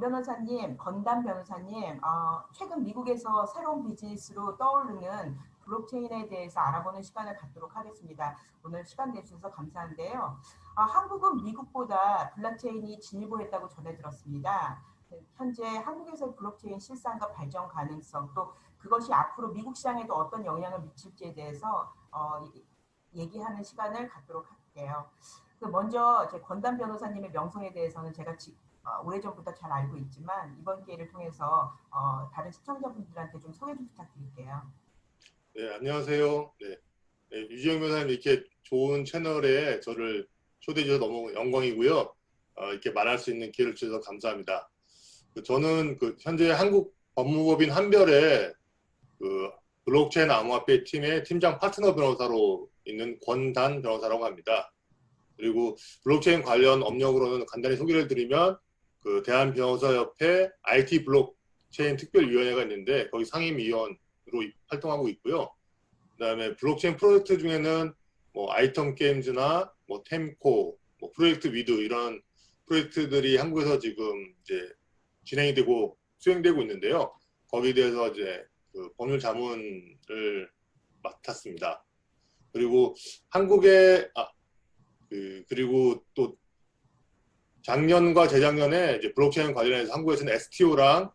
변호사님, 건담 변호사님, 최근 미국에서 새로운 비즈니스로 떠오르는 블록체인에 대해서 알아보는 시간을 갖도록 하겠습니다. 오늘 시간 내주셔서 감사한데요. 한국은 미국보다 블록체인이 진일보했다고 전해 들었습니다. 현재 한국에서 블록체인 실상과 발전 가능성, 또 그것이 앞으로 미국 시장에도 어떤 영향을 미칠지에 대해서 얘기하는 시간을 갖도록 할게요. 먼저 제 건담 변호사님의 명성에 대해서는 제가 오래전부터 잘 알고 있지만 이번 기회를 통해서 다른 시청자분들한테 좀 소개 좀 부탁드릴게요. 네, 안녕하세요. 네, 유지영 변호사님 이렇게 좋은 채널에 저를 초대해 주셔서 너무 영광이고요. 이렇게 말할 수 있는 기회를 주셔서 감사합니다. 저는 현재 한국 법무법인 한별의 블록체인 암호화폐 팀의 팀장 파트너 변호사로 있는 권단 변호사라고 합니다. 그리고 블록체인 관련 업력으로는 간단히 소개를 드리면 대한변호사협회 IT 블록체인 특별위원회가 있는데 거기 상임위원으로 활동하고 있고요. 그다음에 블록체인 프로젝트 중에는 뭐 아이템 게임즈나 뭐 템코, 뭐 프로젝트 위드 이런 프로젝트들이 한국에서 지금 이제 진행이 되고 수행되고 있는데요. 거기에 대해서 이제 법률 자문을 맡았습니다. 그리고 한국의 그리고 또 작년과 재작년에 이제 블록체인 관련해서 한국에서는 STO랑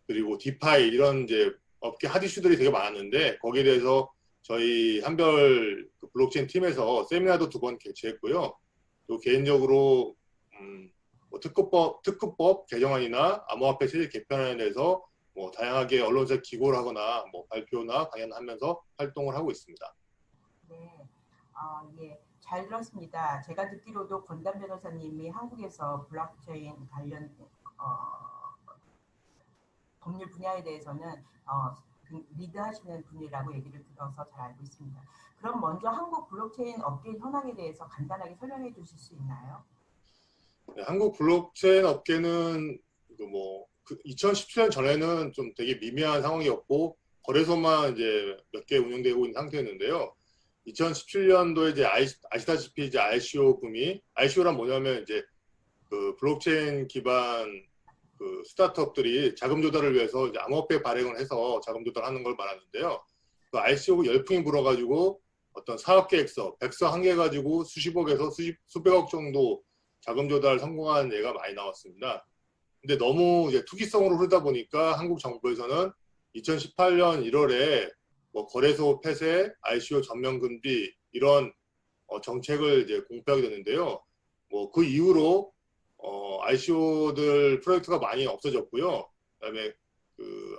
그리고 디파이 이런 이제 업계 핫 이슈들이 되게 많았는데 거기에 대해서 저희 한별 블록체인 팀에서 세미나도 2번 개최했고요. 또 개인적으로 뭐 특급법 개정안이나 암호화폐 체제 개편안에 대해서 뭐 다양하게 언론사에 기고를 하거나 뭐 발표나 강연하면서 활동을 하고 있습니다. 네, 예, 잘 들었습니다. 제가 듣기로도 권단 변호사님이 한국에서 블록체인 관련 법률 분야에 대해서는 리드하시는 분이라고 얘기를 들어서 잘 알고 있습니다. 그럼 먼저 한국 블록체인 업계 현황에 대해서 간단하게 설명해 주실 수 있나요? 네, 한국 블록체인 업계는 2017년 전에는 좀 되게 미미한 상황이었고 거래소만 이제 몇 개 운영되고 있는 상태였는데요. 2017년도에 이제 아시다시피 이제 ICO 붐이 ICO란 뭐냐면 이제 블록체인 기반 스타트업들이 자금 조달을 위해서 이제 암호화폐 발행을 해서 자금 조달하는 걸 말하는데요. ICO 열풍이 불어가지고 어떤 사업 계획서, 백서 한 개 가지고 수십억에서 수백억 정도 자금 조달 성공한 예가 많이 나왔습니다. 근데 너무 이제 투기성으로 흐르다 보니까 한국 정부에서는 2018년 1월에 뭐 거래소 폐쇄, ICO 전면 금지 이런 정책을 이제 공표하게 됐는데요. 뭐 그 이후로 ICO들 프로젝트가 많이 없어졌고요. 그다음에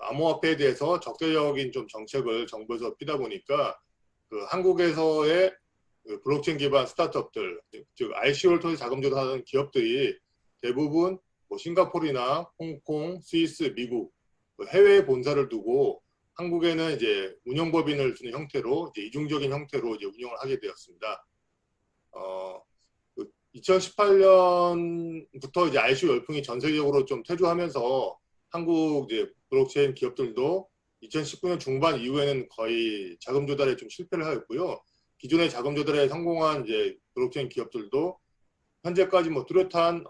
암호화폐에 대해서 적대적인 좀 정책을 정부에서 피다 보니까 한국에서의 블록체인 기반 스타트업들, 즉 ICO를 통해 자금 조달하는 기업들이 대부분 뭐 싱가포르나 홍콩, 스위스, 미국 해외에 본사를 두고 한국에는 이제 운영법인을 두는 형태로 이제 이중적인 형태로 이제 운영을 하게 되었습니다. 2018년부터 이제 ICO 열풍이 전 세계적으로 좀 퇴조하면서 한국 이제 블록체인 기업들도 2019년 중반 이후에는 거의 자금 조달에 좀 실패를 하였고요. 기존의 자금 조달에 성공한 이제 블록체인 기업들도 현재까지 뭐 뚜렷한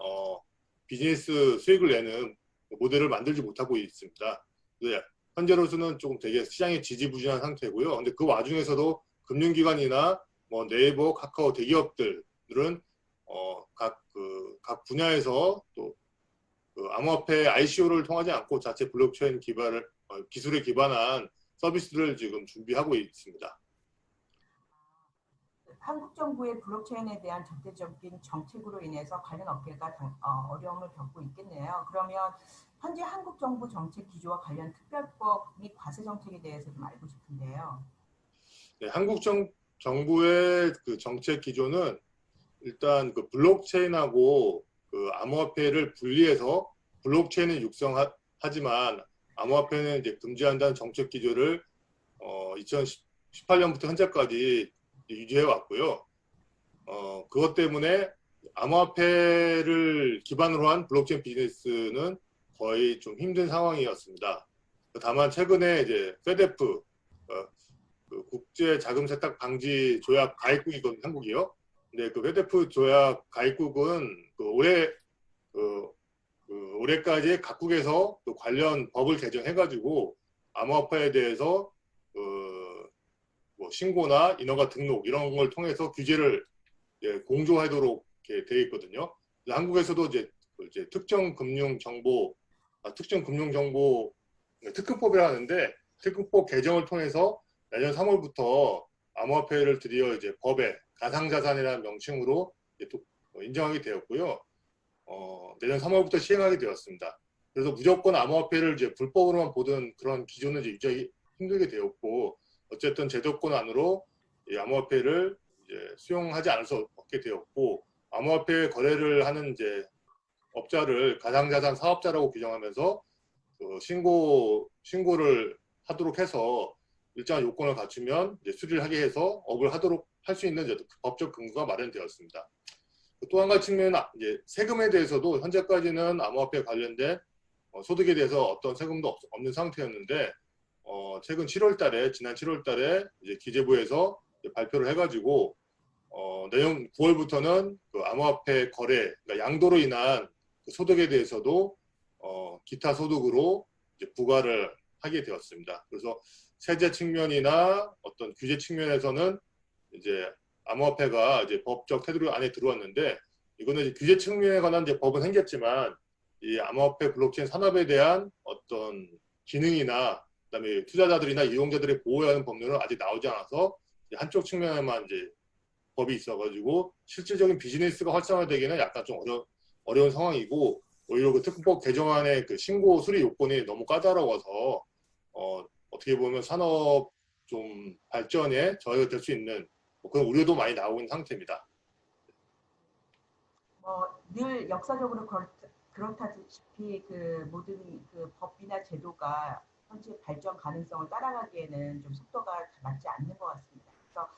비즈니스 수익을 내는 모델을 만들지 못하고 있습니다. 네, 현재로서는 조금 되게 시장이 지지부진한 상태고요. 근데 그 와중에서도 금융기관이나 뭐 네이버, 카카오 대기업들은 각 분야에서 또 암호화폐 ICO를 통하지 않고 자체 블록체인 기술에 기반한 서비스를 지금 준비하고 있습니다. 한국 정부의 블록체인에 대한 적대적인 정책으로 인해서 관련 업계가 어려움을 겪고 있겠네요. 그러면 현재 한국 정부 정책 기조와 관련 특별법 및 과세 정책에 대해서 좀 알고 싶은데요. 네, 한국 정부의 정책 기조는 일단 블록체인하고 암호화폐를 분리해서 블록체인은 육성하지만 암호화폐는 이제 금지한다는 정책 기조를 2018년부터 현재까지 유지해 왔고요. 그것 때문에 암호화폐를 기반으로 한 블록체인 비즈니스는 거의 좀 힘든 상황이었습니다. 다만 최근에 이제 페데프 국제 자금 세탁 방지 조약 가입국이거든요, 한국이요. 근데 페데프 조약 가입국은 올해 올해까지 각국에서 또 관련 법을 개정해가지고 암호화폐에 대해서 뭐 신고나 인허가 등록 이런 걸 통해서 규제를 공조하도록 이렇게 되어 있거든요. 한국에서도 이제 특정금융정보 특근법이라 하는데 특근법 개정을 통해서 내년 3월부터 암호화폐를 드디어 이제 법에 가상자산이라는 명칭으로 이제 또 인정하게 되었고요. 내년 3월부터 시행하게 되었습니다. 그래서 무조건 암호화폐를 이제 불법으로만 보던 그런 기존은 이제 유지하기 힘들게 되었고, 어쨌든 제도권 안으로 이 암호화폐를 이제 수용하지 않을 수 없게 되었고, 암호화폐 거래를 하는 이제 업자를 가상자산 사업자라고 규정하면서 신고를 하도록 해서 일정한 요건을 갖추면 이제 수리를 하게 해서 업을 하도록 할 수 있는 법적 근거가 마련되었습니다. 또 한 가지 측면은 이제 세금에 대해서도 현재까지는 암호화폐 관련된 소득에 대해서 어떤 세금도 없는 상태였는데 최근 지난 7월달에 이제 기재부에서 이제 발표를 해가지고 내년 9월부터는 그 암호화폐 거래, 그러니까 양도로 인한 그 소득에 대해서도 기타 소득으로 이제 부과를 하게 되었습니다. 그래서 세제 측면이나 어떤 규제 측면에서는 이제 암호화폐가 이제 법적 테두리 안에 들어왔는데, 이거는 이제 규제 측면에 관한 이제 법은 생겼지만 이 암호화폐 블록체인 산업에 대한 어떤 기능이나 그다음에 투자자들이나 이용자들의 보호해야 하는 법률은 아직 나오지 않아서 한쪽 측면에만 이제 법이 있어가지고 실질적인 비즈니스가 활성화되기는 약간 좀 어려운 상황이고, 오히려 그 특허법 개정안의 그 신고 수리 요건이 너무 까다로워서 어떻게 보면 산업 좀 발전에 저해가 될 수 있는 그런 우려도 많이 나오고 있는 상태입니다. 늘 역사적으로 그렇다시피 그 모든 그 법이나 제도가 현재 발전 가능성을 따라가기에는 좀 속도가 맞지 않는 것 같습니다.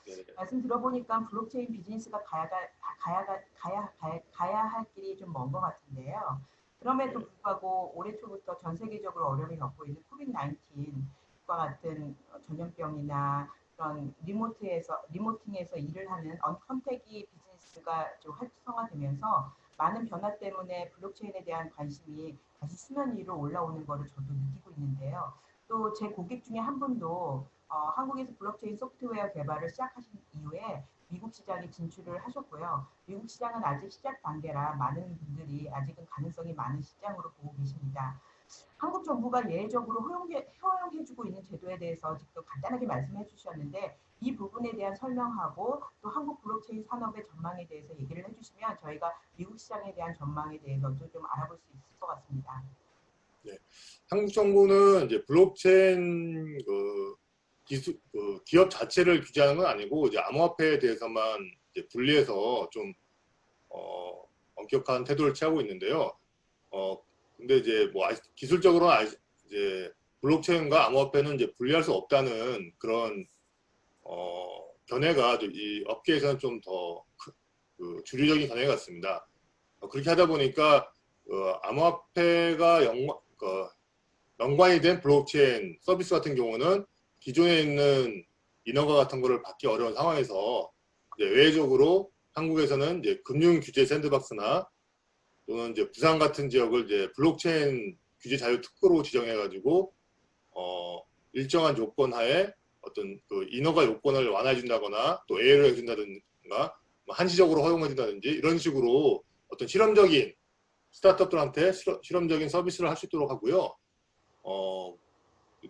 그래서 네. 말씀 들어보니까 블록체인 비즈니스가 가야 할 길이 좀 먼 것 같은데요. 그럼에도 불구하고 올해 초부터 전 세계적으로 어려움을 겪고 있는 코비드-19과 같은 전염병이나 그런 리모팅에서 일을 하는 언컨택이 비즈니스가 좀 활성화되면서 많은 변화 때문에 블록체인에 대한 관심이 다시 수면 위로 올라오는 것을 저도 느끼고 있는데요. 또 제 고객 중에 한 분도 한국에서 블록체인 소프트웨어 개발을 시작하신 이후에 미국 시장에 진출을 하셨고요. 미국 시장은 아직 시작 단계라 많은 분들이 아직은 가능성이 많은 시장으로 보고 계십니다. 한국 정부가 예외적으로 허용해주고 있는 제도에 대해서 지금 간단하게 말씀해 주셨는데, 이 부분에 대한 설명하고 또 한국 블록체인 산업의 전망에 대해서 얘기를 해주시면 저희가 미국 시장에 대한 전망에 대해서도 좀 알아볼 수 있을 것 같습니다. 네. 한국 정부는 이제 블록체인 기업 자체를 규제하는 건 아니고 이제 암호화폐에 대해서만 이제 분리해서 좀 엄격한 태도를 취하고 있는데요. 근데 이제 뭐 기술적으로 이제 블록체인과 암호화폐는 이제 분리할 수 없다는 그런 견해가 이 업계에서는 좀 더 주류적인 견해 같습니다. 그렇게 하다 보니까 암호화폐가 연관이 된 블록체인 서비스 같은 경우는 기존에 있는 인허가 같은 거를 받기 어려운 상황에서 이제 외외적으로 한국에서는 이제 금융 규제 샌드박스나 또는 이제 부산 같은 지역을 이제 블록체인 규제 자유 특구로 지정해가지고 일정한 요건 하에 어떤 그 인허가 요건을 완화해 준다거나 또 예외를 해준다든가 한시적으로 허용해 준다든지 이런 식으로 어떤 실험적인 스타트업들한테 실험적인 서비스를 할 수 있도록 하고요.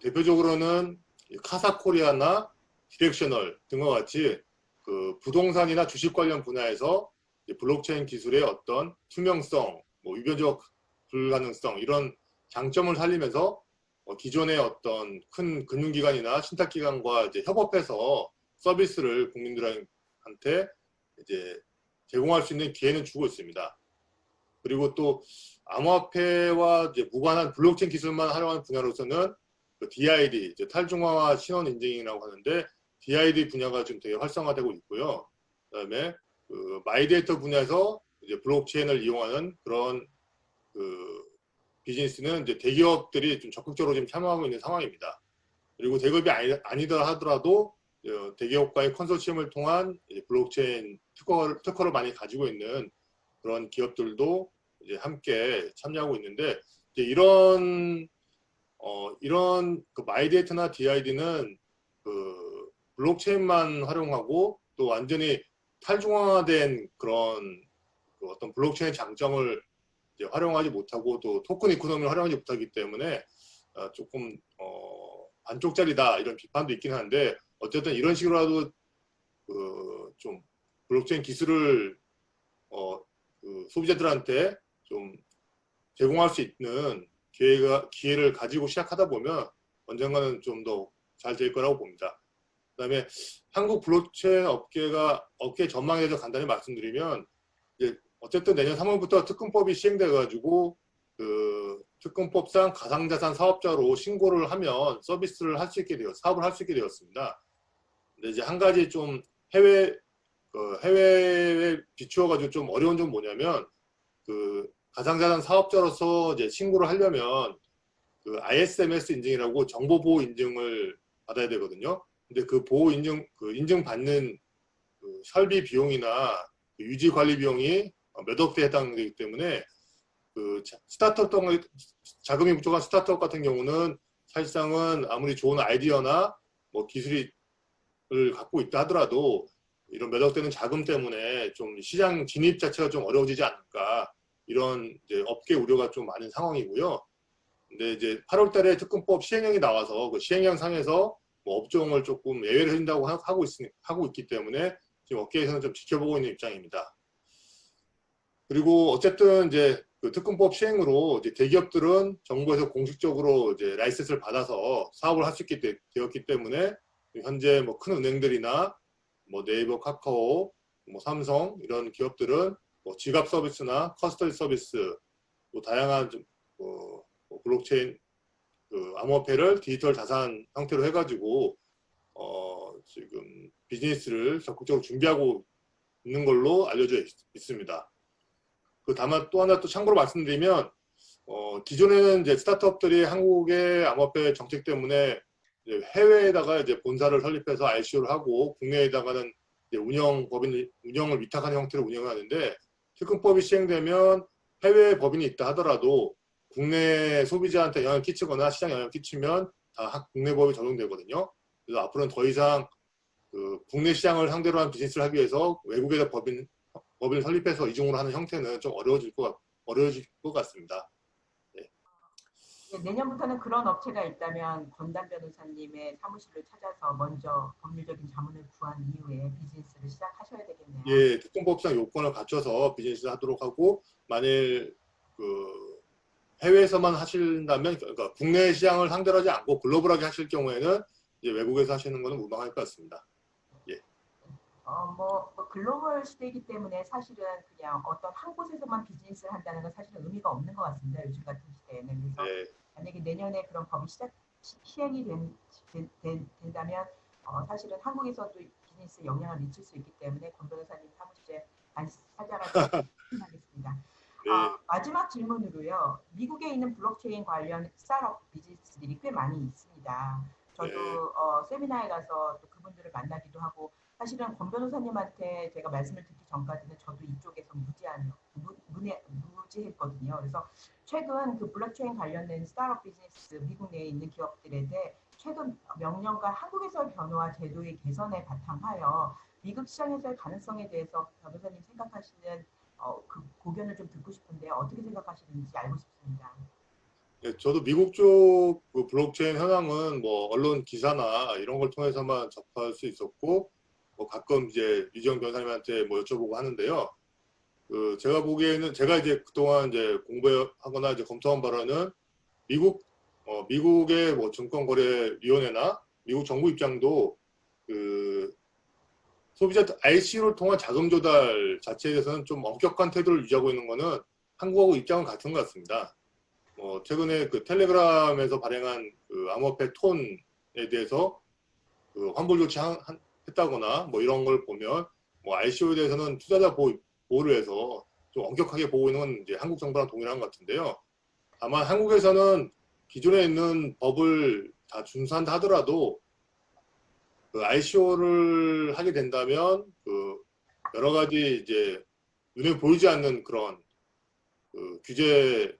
대표적으로는 카사코리아나 디렉셔널 등과 같이 그 부동산이나 주식 관련 분야에서 블록체인 기술의 어떤 투명성, 위변적 불가능성 이런 장점을 살리면서 기존의 어떤 큰 금융기관이나 신탁기관과 이제 협업해서 서비스를 국민들한테 이제 제공할 수 있는 기회는 주고 있습니다. 그리고 또 암호화폐와 이제 무관한 블록체인 기술만 활용하는 분야로서는 그 DID, 이제 탈중앙화 신원 인증이라고 하는데 DID 분야가 좀 되게 활성화되고 있고요. 그다음에 그 마이데이터 분야에서 이제 블록체인을 이용하는 그런 그 비즈니스는 이제 대기업들이 좀 적극적으로 지금 참여하고 있는 상황입니다. 그리고 대기업이 아니더라 하더라도 대기업과의 컨소시엄을 통한 이제 블록체인 특허를 많이 가지고 있는 그런 기업들도 이제 함께 참여하고 있는데 이제 이런 그 마이데이터나 DID는 그 블록체인만 활용하고 또 완전히 탈중앙화된 그런 그 어떤 블록체인의 장점을 이제 활용하지 못하고 또 토큰 이코노미를 활용하지 못하기 때문에 조금 반쪽짜리다 이런 비판도 있긴 한데 어쨌든 이런 식으로라도 좀 블록체인 기술을 그 소비자들한테 좀 제공할 수 있는 기회를 가지고 시작하다 보면 언젠가는 좀 더 잘 될 거라고 봅니다. 그다음에 한국 블록체인 업계 전망에 대해서 간단히 말씀드리면 이제 어쨌든 내년 3월부터 특근법이 시행돼 가지고 그 특근법상 가상자산 사업자로 신고를 하면 서비스를 할 수 있게 사업을 할 수 있게 되었습니다. 근데 이제 한 가지 좀 해외에 비추어 가지고 좀 어려운 점 뭐냐면 그 가상자산 사업자로서 이제 신고를 하려면 그 ISMS 인증이라고 정보보호 인증을 받아야 되거든요. 근데 그 보호 인증, 그 인증받는 그 설비 비용이나 그 유지 관리 비용이 몇 억대에 해당되기 때문에 그 스타트업 자금이 부족한 스타트업 같은 경우는 사실상은 아무리 좋은 아이디어나 뭐 기술을 갖고 있다 하더라도 이런 몇 억대는 자금 때문에 좀 시장 진입 자체가 좀 어려워지지 않을까 이런 이제 업계 우려가 좀 많은 상황이고요. 근데 이제 8월 달에 특근법 시행령이 나와서 그 시행령 상에서 뭐 업종을 조금 예외를 해준다고 하고 있기 때문에 지금 업계에서는 좀 지켜보고 있는 입장입니다. 그리고 어쨌든 이제 그 특근법 시행으로 이제 대기업들은 정부에서 공식적으로 이제 라이센스를 받아서 사업을 할 수 있게 되었기 때문에 현재 뭐 큰 은행들이나 뭐 네이버, 카카오, 뭐 삼성 이런 기업들은 뭐 지갑 서비스나 커스터디 서비스, 또 다양한 뭐 블록체인 그 암호화폐를 디지털 자산 형태로 해가지고 지금 비즈니스를 적극적으로 준비하고 있는 걸로 알려져 있습니다. 그 다만 또 하나 또 참고로 말씀드리면 기존에는 이제 스타트업들이 한국의 암호화폐 정책 때문에 이제 해외에다가 이제 본사를 설립해서 ICO를 하고 국내에다가는 이제 운영을 위탁하는 형태로 운영하는데 특근법이 시행되면 해외 법인이 있다 하더라도 국내 소비자한테 영향을 끼치거나 시장 영향을 끼치면 다 국내 법이 적용되거든요. 그래서 앞으로는 더 이상 그 국내 시장을 상대로 한 비즈니스를 하기 위해서 외국에다 법인을 설립해서 이중으로 하는 형태는 좀 어려워질 것 같습니다. 네. 네, 내년부터는 그런 업체가 있다면 권단 변호사님의 사무실을 찾아서 먼저 법률적인 자문을 구한 이후에 비즈니스를 시작하셔야 되겠네요. 예, 특권법상 요건을 갖춰서 비즈니스를 하도록 하고 만일 그 해외에서만 하신다면 그러니까 국내 시장을 상대로 하지 않고 글로벌하게 하실 경우에는 이제 외국에서 하시는 것은 무방할 것 같습니다. 예. 뭐 글로벌 시대이기 때문에 사실은 그냥 어떤 한 곳에서만 비즈니스를 한다는 건 사실은 의미가 없는 것 같습니다. 요즘 같은 시대에는. 그래서 예. 만약에 내년에 그런 법이 시행이 된다면 사실은 한국에서도 비즈니스에 영향을 미칠 수 있기 때문에 권 변호사님 사무실에 다시 찾아가도록 하겠습니다. 네. 마지막 질문으로요. 미국에 있는 블록체인 관련 스타트업 비즈니스들이 꽤 많이 있습니다. 네. 저도 세미나에 가서 또 그분들을 만나기도 하고 사실은 권 변호사님한테 제가 말씀을 듣기 전까지는 저도 이쪽에서 무지했거든요. 그래서 최근 그 블록체인 관련된 스타트업 비즈니스 미국 내에 있는 기업들에 대해 최근 명령과 한국에서의 변화와 제도의 개선에 바탕하여 미국 시장에서의 가능성에 대해서 변호사님 생각하시는 그 고견을 좀 듣고 싶은데 어떻게 생각하시는지 알고 싶습니다. 네, 저도 미국 쪽그 블록체인 현황은 뭐 언론 기사나 이런 걸 통해서만 접할 수 있었고 뭐 가끔 이제 유지영 변호사님한테 뭐 여쭤보고 하는데요. 그 제가 보기에는 제가 이제 그동안 이제 공부하거나 이제 검토한 바로는 미국의 뭐 증권거래위원회나 미국 정부 입장도 그 소비자 ICO를 통한 자금 조달 자체에 대해서는 좀 엄격한 태도를 유지하고 있는 거는 한국하고 입장은 같은 것 같습니다. 최근에 그 텔레그램에서 발행한 그 암호화폐 톤에 대해서 그 환불 조치 했다거나 뭐 이런 걸 보면 뭐 ICO에 대해서는 투자자 보호를 해서 좀 엄격하게 보고 있는 건 이제 한국 정부랑 동일한 것 같은데요. 다만 한국에서는 기존에 있는 법을 다 준수한다 하더라도 그 ICO를 하게 된다면 그 여러 가지 이제 눈에 보이지 않는 그런 그 규제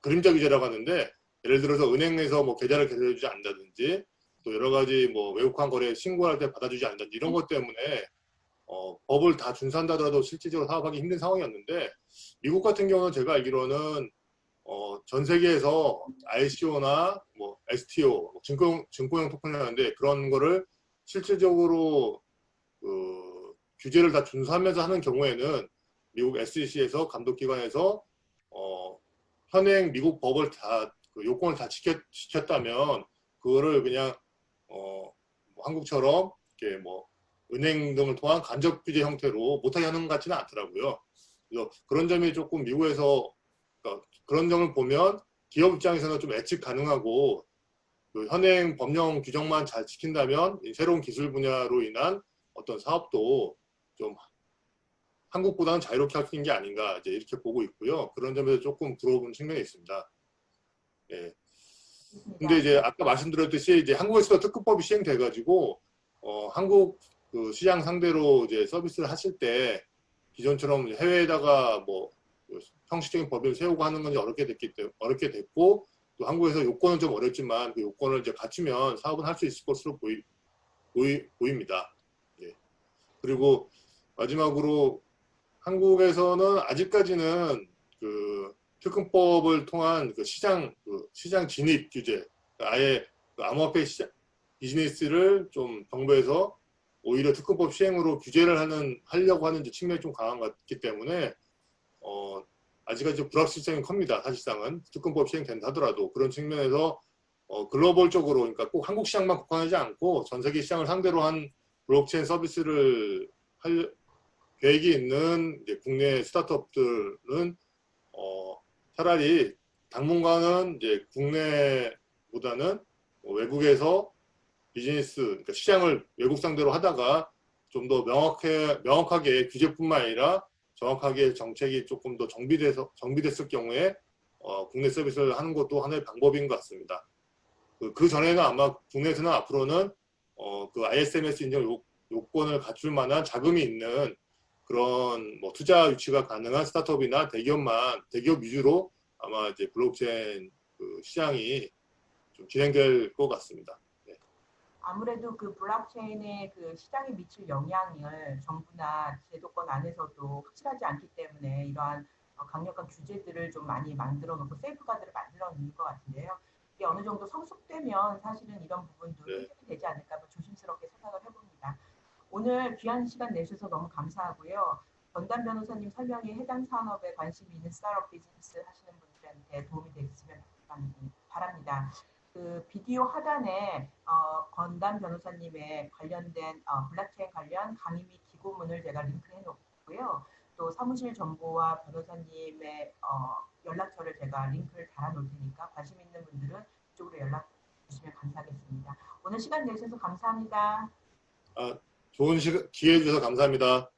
그림자 규제라고 하는데 예를 들어서 은행에서 뭐 계좌를 개설해주지 않는다든지 또 여러 가지 뭐 외국환 거래 신고할 때 받아주지 않는다든지 이런 것 때문에 법을 다 준수한다더라도 실질적으로 사업하기 힘든 상황이었는데 미국 같은 경우는 제가 알기로는 전 세계에서 ICO나 뭐 STO 증권형 토큰이라는데 그런 거를 실질적으로 규제를 다 준수하면서 하는 경우에는 미국 SEC에서 감독기관에서 현행 미국 법을 다 그 요건을 다 지켰다면 그거를 그냥 뭐 한국처럼 이렇게 뭐 은행 등을 통한 간접 규제 형태로 못하게 하는 것 같지는 않더라고요. 그래서 그런 점이 조금 미국에서 그러니까 그런 점을 보면 기업 입장에서는 좀 예측 가능하고 그 현행 법령 규정만 잘 지킨다면 새로운 기술 분야로 인한 어떤 사업도 좀 한국보다는 자유롭게 할 수 있는 게 아닌가 이제 이렇게 보고 있고요. 그런 점에서 조금 부러운 측면이 있습니다. 예. 근데 좋습니다. 이제 아까 말씀드렸듯이 이제 한국에서도 특급법이 시행돼가지고 한국 그 시장 상대로 이제 서비스를 하실 때 기존처럼 해외에다가 뭐 형식적인 법을 세우고 하는 건 어렵게 됐고 또 한국에서 요건은 좀 어렵지만 그 요건을 이제 갖추면 사업은 할 수 있을 것으로 보입니다. 예. 그리고 마지막으로 한국에서는 아직까지는 그 특근법을 통한 그 시장 진입 규제, 아예 그 암호화폐 비즈니스를 좀 정부에서 오히려 특근법 시행으로 규제를 하려고 하는 측면이 좀 강한 것 같기 때문에 아직까지 좀 불확실성이 큽니다. 사실상은 특근법 시행된다 하더라도 그런 측면에서 글로벌적으로 그러니까 꼭 한국 시장만 국한하지 않고 전 세계 시장을 상대로 한 블록체인 서비스를 할 계획이 있는 이제 국내 스타트업들은 차라리 당분간은 이제 국내보다는 외국에서 비즈니스, 그러니까 시장을 외국 상대로 하다가 좀 더 명확하게 규제뿐만 아니라 정확하게 정책이 조금 더 정비됐을 경우에 국내 서비스를 하는 것도 하나의 방법인 것 같습니다. 그 전에는 아마 국내에서는 앞으로는 그 ISMS 인정 요건을 갖출 만한 자금이 있는 그런 뭐 투자 유치가 가능한 스타트업이나 대기업 위주로 아마 이제 블록체인 그 시장이 좀 진행될 것 같습니다. 네. 아무래도 그 블록체인의 그 시장에 미칠 영향을 정부나 제도권 안에서도 확실하지 않기 때문에 이러한 강력한 규제들을 좀 많이 만들어 놓고 세이프가드를 만들어 놓는 것 같은데요. 이게 어느 정도 성숙되면 사실은 이런 부분도 네. 해결이 되지 않을까 뭐 조심스럽게 생각을 해봅니다. 오늘 귀한 시간 내주셔서 너무 감사하고요. 권단 변호사님 설명이 해당 산업에 관심이 있는 스타트업 비즈니스 하시는 분들한테 도움이 됐으면 바랍니다. 그 비디오 하단에 권단 변호사님의 관련된 블록체인 관련 강의 및 기고문을 제가 링크해 놓고요. 또 사무실 정보와 변호사님의 연락처를 제가 링크를 달아 놓을 테니까 관심 있는 분들은 이쪽으로 연락 주시면 감사하겠습니다. 오늘 시간 내주셔서 감사합니다. 좋은 기회 주셔서 감사합니다.